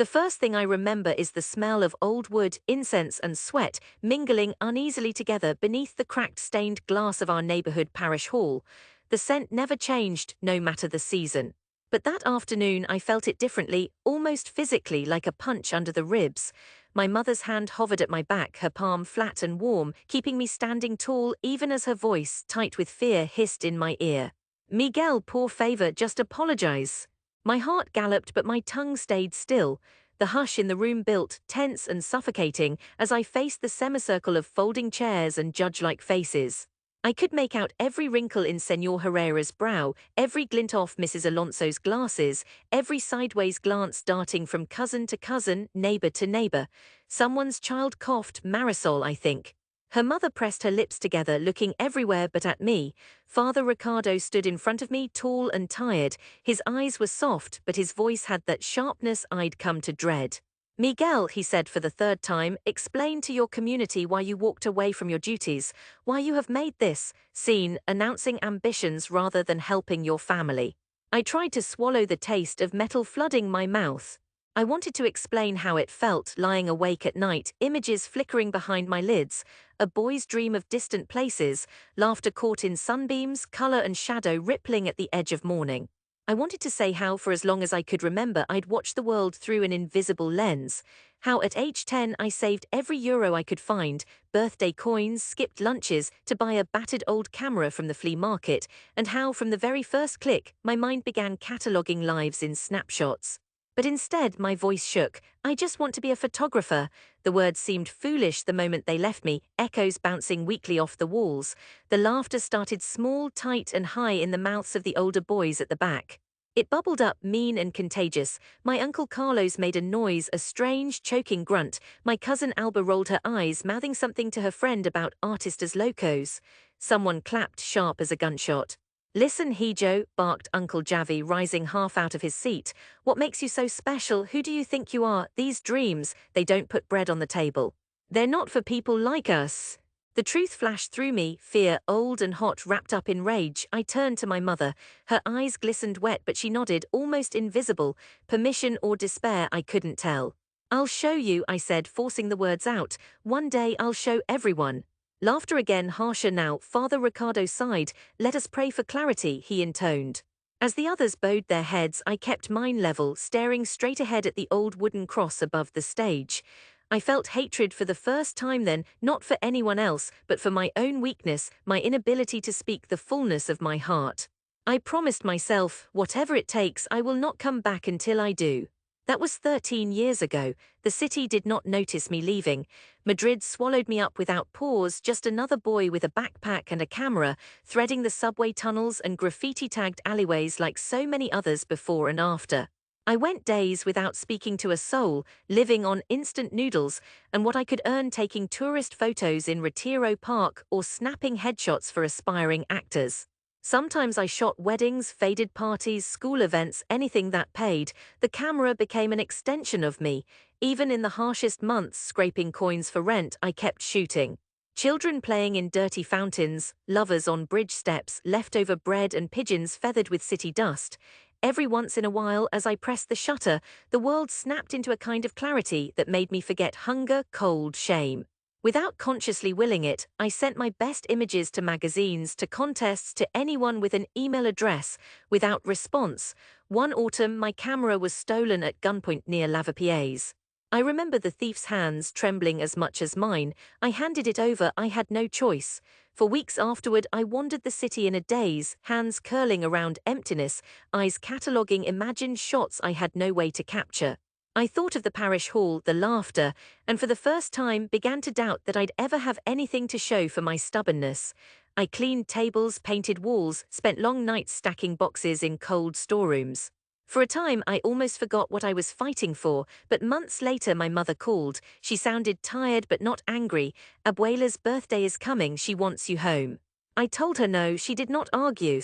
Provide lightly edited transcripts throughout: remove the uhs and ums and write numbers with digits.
The first thing I remember is the smell of old wood, incense, and sweat mingling uneasily together beneath the cracked stained glass of our neighborhood parish hall. The scent never changed, no matter the season. But that afternoon I felt it differently, almost physically, like a punch under the ribs. My mother's hand hovered at my back, her palm flat and warm, keeping me standing tall even as her voice, tight with fear, hissed in my ear. "Miguel, poor favor, just apologize." My heart galloped but my tongue stayed still. The hush in the room built, tense and suffocating, as I faced the semicircle of folding chairs and judge-like faces. I could make out every wrinkle in Senor Herrera's brow, every glint off Mrs. Alonso's glasses, every sideways glance darting from cousin to cousin, neighbor to neighbor. Someone's child coughed, Marisol, I think. Her mother pressed her lips together, looking everywhere but at me. Father Ricardo stood in front of me, tall and tired. His eyes were soft, but his voice had that sharpness I'd come to dread. "Miguel," he said for the third time, "explain to your community why you walked away from your duties, why you have made this scene, announcing ambitions rather than helping your family." I tried to swallow the taste of metal flooding my mouth. I wanted to explain how it felt, lying awake at night, images flickering behind my lids, a boy's dream of distant places, laughter caught in sunbeams, color and shadow rippling at the edge of morning. I wanted to say how, for as long as I could remember, I'd watched the world through an invisible lens. How at age 10 I saved every euro I could find, birthday coins, skipped lunches, to buy a battered old camera from the flea market, and how from the very first click, my mind began cataloguing lives in snapshots. But instead my voice shook. "I just want to be a photographer." The words seemed foolish the moment they left me, echoes bouncing weakly off the walls. The laughter started small, tight and high in the mouths of the older boys at the back. It bubbled up, mean and contagious. My Uncle Carlos made a noise, a strange, choking grunt. My cousin Alba rolled her eyes, mouthing something to her friend about artistas locos. Someone clapped, sharp as a gunshot. "Listen, Hijo," barked Uncle Javi, rising half out of his seat. "What makes you so special? Who do you think you are? These dreams, they don't put bread on the table. They're not for people like us." The truth flashed through me, fear, old and hot, wrapped up in rage. I turned to my mother. Her eyes glistened wet, but she nodded, almost invisible. Permission or despair, I couldn't tell. "I'll show you," I said, forcing the words out. "One day I'll show everyone." Laughter again, harsher now. Father Ricardo sighed. "Let us pray for clarity," he intoned. As the others bowed their heads, I kept mine level, staring straight ahead at the old wooden cross above the stage. I felt hatred for the first time then, not for anyone else, but for my own weakness, my inability to speak the fullness of my heart. I promised myself, whatever it takes, I will not come back until I do. That was 13 years ago. The city did not notice me leaving. Madrid swallowed me up without pause, just another boy with a backpack and a camera, threading the subway tunnels and graffiti-tagged alleyways like so many others before and after. I went days without speaking to a soul, living on instant noodles, and what I could earn taking tourist photos in Retiro Park or snapping headshots for aspiring actors. Sometimes I shot weddings, faded parties, school events, anything that paid. The camera became an extension of me. Even in the harshest months, scraping coins for rent, I kept shooting. Children playing in dirty fountains, lovers on bridge steps, leftover bread and pigeons feathered with city dust. Every once in a while, as I pressed the shutter, the world snapped into a kind of clarity that made me forget hunger, cold, shame. Without consciously willing it, I sent my best images to magazines, to contests, to anyone with an email address, without response. One autumn, my camera was stolen at gunpoint near Lavapiés. I remember the thief's hands trembling as much as mine. I handed it over, I had no choice. For weeks afterward, I wandered the city in a daze, hands curling around emptiness, eyes cataloguing imagined shots I had no way to capture. I thought of the parish hall, the laughter, and for the first time began to doubt that I'd ever have anything to show for my stubbornness. I cleaned tables, painted walls, spent long nights stacking boxes in cold storerooms. For a time, I almost forgot what I was fighting for, but months later my mother called. She sounded tired but not angry. "Abuela's birthday is coming, she wants you home." I told her no, she did not argue.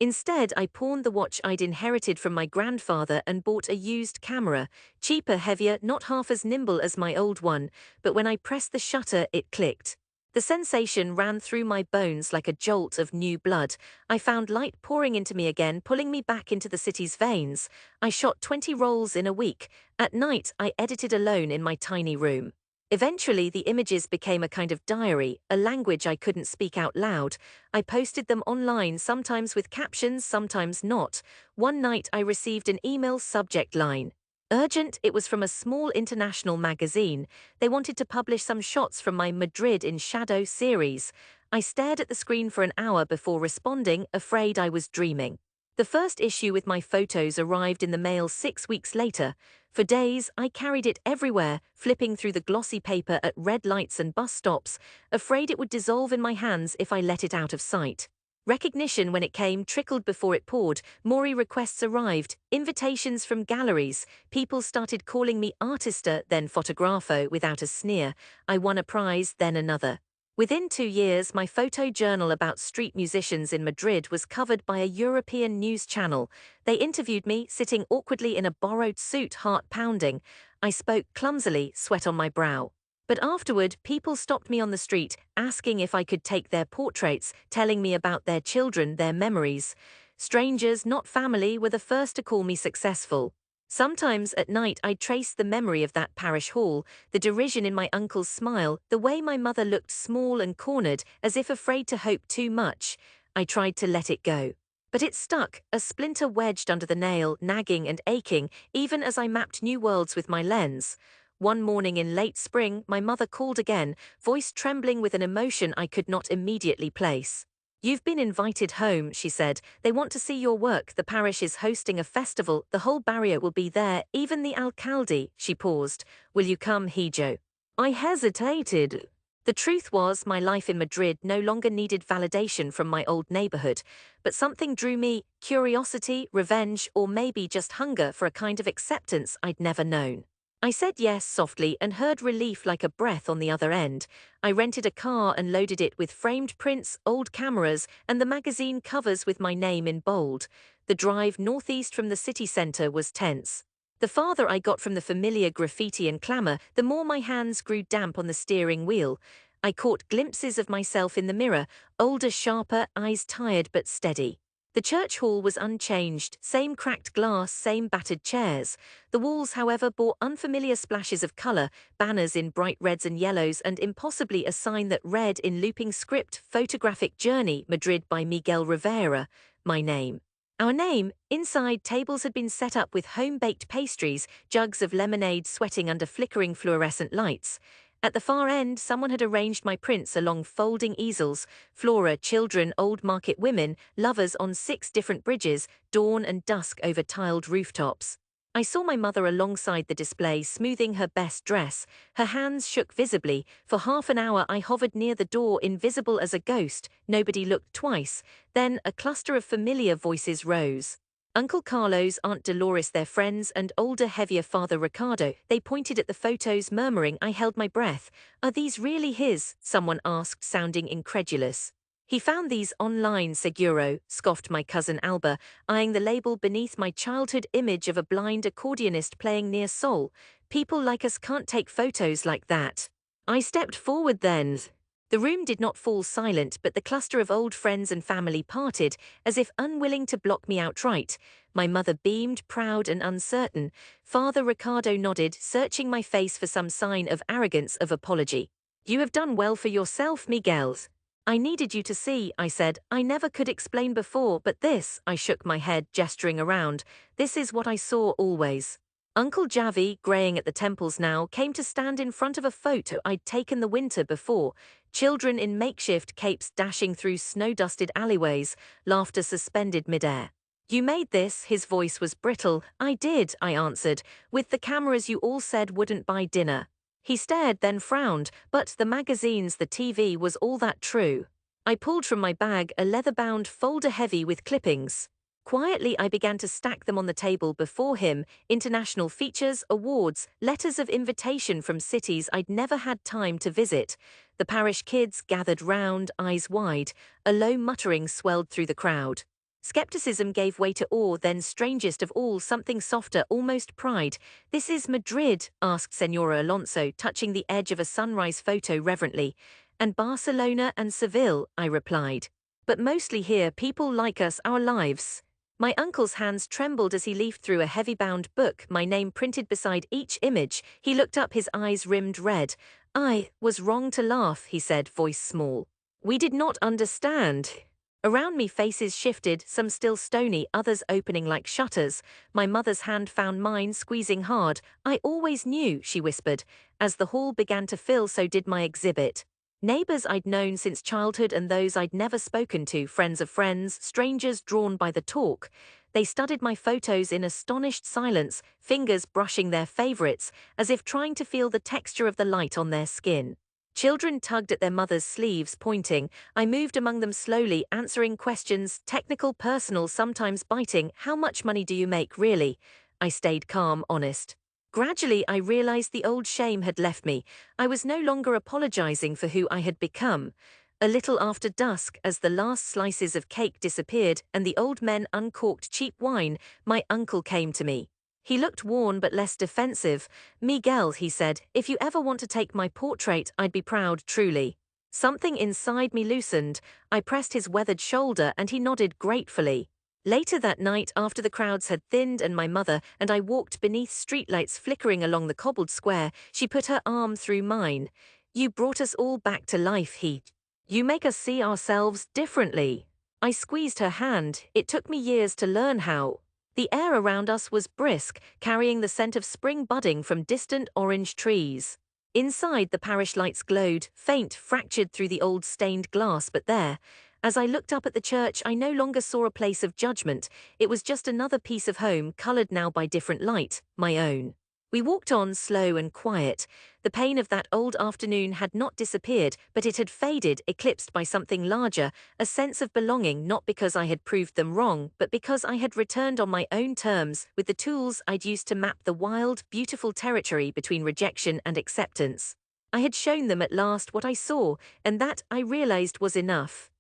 Instead, I pawned the watch I'd inherited from my grandfather and bought a used camera, cheaper, heavier, not half as nimble as my old one, but when I pressed the shutter, it clicked. The sensation ran through my bones like a jolt of new blood. I found light pouring into me again, pulling me back into the city's veins. I shot 20 rolls in a week. At night, I edited alone in my tiny room. Eventually, the images became a kind of diary, a language I couldn't speak out loud. I posted them online, sometimes with captions, sometimes not. One night, I received an email subject line. Urgent. It was from a small international magazine. They wanted to publish some shots from my Madrid in Shadow series. I stared at the screen for an hour before responding, afraid I was dreaming. The first issue with my photos arrived in the mail 6 weeks later. For days, I carried it everywhere, flipping through the glossy paper at red lights and bus stops, afraid it would dissolve in my hands if I let it out of sight. Recognition, when it came, trickled before it poured. Maury requests arrived, invitations from galleries. People started calling me artista, then photographo, without a sneer. I won a prize, then another. Within 2 years, my photo journal about street musicians in Madrid was covered by a European news channel. They interviewed me, sitting awkwardly in a borrowed suit, heart pounding. I spoke clumsily, sweat on my brow. But afterward, people stopped me on the street, asking if I could take their portraits, telling me about their children, their memories. Strangers, not family, were the first to call me successful. Sometimes at night I traced the memory of that parish hall, the derision in my uncle's smile, the way my mother looked small and cornered, as if afraid to hope too much. I tried to let it go. But it stuck, a splinter wedged under the nail, nagging and aching, even as I mapped new worlds with my lens. One morning in late spring, my mother called again, voice trembling with an emotion I could not immediately place. "You've been invited home," she said. "They want to see your work. The parish is hosting a festival. The whole barrio will be there, even the alcalde." She paused. "Will you come, Hijo?" I hesitated. The truth was, my life in Madrid no longer needed validation from my old neighborhood, but something drew me, curiosity, revenge, or maybe just hunger for a kind of acceptance I'd never known. I said yes softly and heard relief like a breath on the other end. I rented a car and loaded it with framed prints, old cameras, and the magazine covers with my name in bold. The drive northeast from the city center was tense. The farther I got from the familiar graffiti and clamor, the more my hands grew damp on the steering wheel. I caught glimpses of myself in the mirror, older, sharper, eyes tired but steady. The church hall was unchanged, same cracked glass, same battered chairs. The walls, however, bore unfamiliar splashes of color, banners in bright reds and yellows, and impossibly a sign that read in looping script, "Photographic Journey, Madrid by Miguel Rivera," my name. Our name. Inside, tables had been set up with home-baked pastries, jugs of lemonade sweating under flickering fluorescent lights. At the far end, someone had arranged my prints along folding easels, flora, children, old market women, lovers on 6 different bridges, dawn and dusk over tiled rooftops. I saw my mother alongside the display, smoothing her best dress. Her hands shook visibly. For half an hour I hovered near the door, invisible as a ghost. Nobody looked twice. Then a cluster of familiar voices rose. Uncle Carlos, Aunt Dolores, their friends, and older, heavier Father Ricardo. They pointed at the photos, murmuring. I held my breath. "Are these really his?" someone asked, sounding incredulous. "He found these online, seguro," scoffed my cousin Alba, eyeing the label beneath my childhood image of a blind accordionist playing near Sol. "People like us can't take photos like that." I stepped forward then. The room did not fall silent, but the cluster of old friends and family parted, as if unwilling to block me outright. My mother beamed, proud and uncertain. Father Ricardo nodded, searching my face for some sign of arrogance, of apology. "You have done well for yourself, Miguel." "I needed you to see," I said. "I never could explain before, but this," I shook my head, gesturing around, "this is what I saw always." Uncle Javi, greying at the temples now, came to stand in front of a photo I'd taken the winter before. Children in makeshift capes dashing through snow-dusted alleyways, laughter suspended midair. "You made this," his voice was brittle. "I did," I answered, "with the cameras you all said wouldn't buy dinner." He stared, then frowned. "But the magazines, the TV, was all that true?" I pulled from my bag a leather-bound folder heavy with clippings. Quietly I began to stack them on the table before him, international features, awards, letters of invitation from cities I'd never had time to visit. The parish kids gathered round, eyes wide. A low muttering swelled through the crowd. Skepticism gave way to awe, then strangest of all, something softer, almost pride. "This is Madrid?" asked Senora Alonso, touching the edge of a sunrise photo reverently. And Barcelona and Seville, I replied. But mostly here people like us, our lives. My uncle's hands trembled as he leafed through a heavy-bound book, my name printed beside each image. He looked up, his eyes rimmed red. I was wrong to laugh, he said, voice small. We did not understand. Around me faces shifted, some still stony, others opening like shutters. My mother's hand found mine, squeezing hard. I always knew, she whispered. As the hall began to fill, so did my exhibit. Neighbors I'd known since childhood and those I'd never spoken to, friends of friends, strangers drawn by the talk. They studied my photos in astonished silence, fingers brushing their favorites, as if trying to feel the texture of the light on their skin. Children tugged at their mother's sleeves, pointing. I moved among them slowly, answering questions, technical, personal, sometimes biting. How much money do you make, really? I stayed calm, honest. Gradually, I realized the old shame had left me. I was no longer apologizing for who I had become. A little after dusk, as the last slices of cake disappeared and the old men uncorked cheap wine, my uncle came to me. He looked worn but less defensive. Miguel, he said, if you ever want to take my portrait, I'd be proud, truly. Something inside me loosened. I pressed his weathered shoulder and he nodded gratefully. Later that night, after the crowds had thinned and my mother and I walked beneath streetlights flickering along the cobbled square, she put her arm through mine. You brought us all back to life, You make us see ourselves differently. I squeezed her hand. It took me years to learn how. The air around us was brisk, carrying the scent of spring budding from distant orange trees. Inside, the parish lights glowed, faint, fractured through the old stained glass, but there, as I looked up at the church, I no longer saw a place of judgment. It was just another piece of home, colored now by different light, my own. We walked on, slow and quiet. The pain of that old afternoon had not disappeared, but it had faded, eclipsed by something larger, a sense of belonging, not because I had proved them wrong, but because I had returned on my own terms, with the tools I'd used to map the wild, beautiful territory between rejection and acceptance. I had shown them at last what I saw, and that, I realized, was enough.